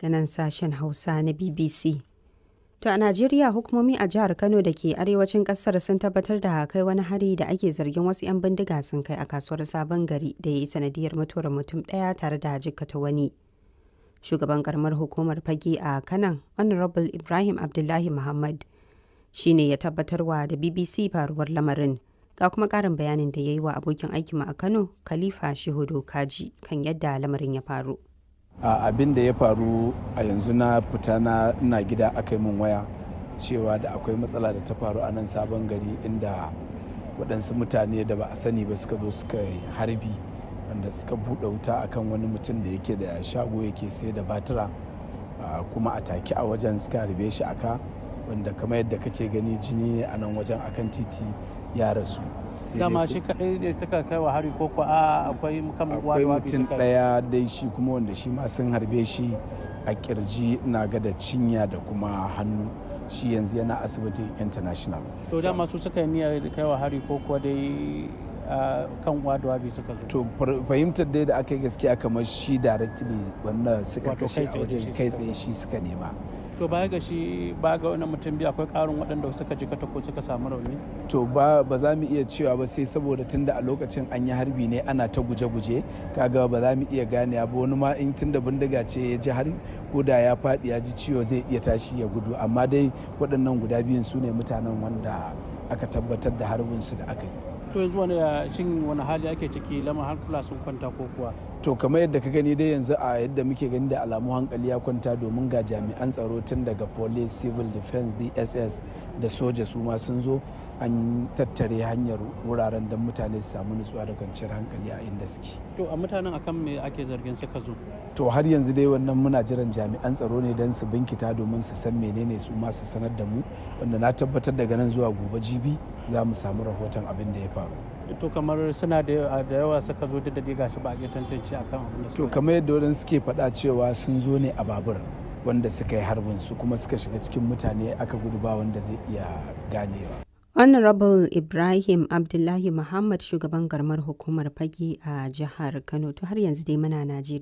ganin sashen Hausa na BBC. To a Najeriya, hukumomi a jihar Kano da ke arewacin kasar sun tabbatar da kai wani hari da ake zargin wasu 'yan bindiga sun kai a kasuwar Sabon Gari da ya yi sanadiyar mutuwar mutum ɗaya tare da jikkata wani. Shugaban karamar hukumar Fage a Kanan, Honorable Ibrahim Abdullahi Muhammad, shi ne ya tabbatarwa da BBC faruwar lamarin. Ga kuma ƙarin bayanin da ya yi wa abokin aikinmu a Kano, Khalifa Shehudu Kaji, kan yadda lamarin ya faru. Abin da ya faru a yanzu na fita ina gida aka yi min waya cewa da akwai matsala da ta faru a nan Sabon Gari, inda waɗansu mutane da ba a sani ba suka zo suka yi harbi, wanda suka buɗe wuta akan wani mutum da yake da shago yake sai da batira, kuma a take a wajen suka harbe shi aka, wanda kamar yadda kake gani jini ne a nan wajen akan titi ya rasu. Dama shi kaɗai ne suka kai wa hari ko akwai mutum ɗaya dai shi kuma wanda shi ma sun harbe shi a kirji, na ga da cinya da kuma hannu, shi yanzu yana asibitin international. To dama su suka yi niyyar kai wa hari ko kuwa dai kan wabi suka zo? To fahimtar dai da aka yi gaskiya kamar shi directly wanda suka kashe a wajen kai tsaye shi suka nema. To baya ga shi ba ga wani mutum biyu akwai ƙarin waɗanda suka jikata ko suka samu rauni? To ba za mu iya cewa ba, sai saboda tunda a lokacin an yi harbi ne ana ta guje-guje, kaga ba za mu iya gane ba. Wani ma in tunda bindiga ce ya ji har ko da ya faɗi ya ji ciwo zai iya tashi ya gudu, amma dai waɗannan guda biyun su ne mutanen wanda aka tabbatar da harbin su da aka yi. To yanzu wani hali ake ciki, lamar hankula sun kwanta ko kuwa? To kamar yadda ka gani dai yanzu a yadda muke gani da alamu hankali ya kwanta, domin ga jami'an tsaro tun daga police, civil defense, DSS da soja su ma sun zo, an tattare hanyar wuraren don mutane su samu nutsuwa da kwanciyar hankali a inda suke. To a mutanen akan me ake zargin suka zo? To har yanzu dai wannan muna jiran jami'an tsaro ne don su binkita domin su san menene su ma su sanar da mu, wanda na tabbatar daga nan zuwa gobe jibi za mu samu rahoton abin da ya faru. To kamar suna da yawa suka zo da gashi ba a iya tantance akan abin da suka. To kamar yadda wadansu suke faɗa cewa sun zo ne a babur wanda suka yi harbin su kuma suka shiga cikin mutane aka gudu, ba wanda zai iya ganewa. Honorable Ibrahim Abdullahi Muhammad, shugaban karamar hukumar Fage a jihar Kano. To har yanzu dai muna Najeriya.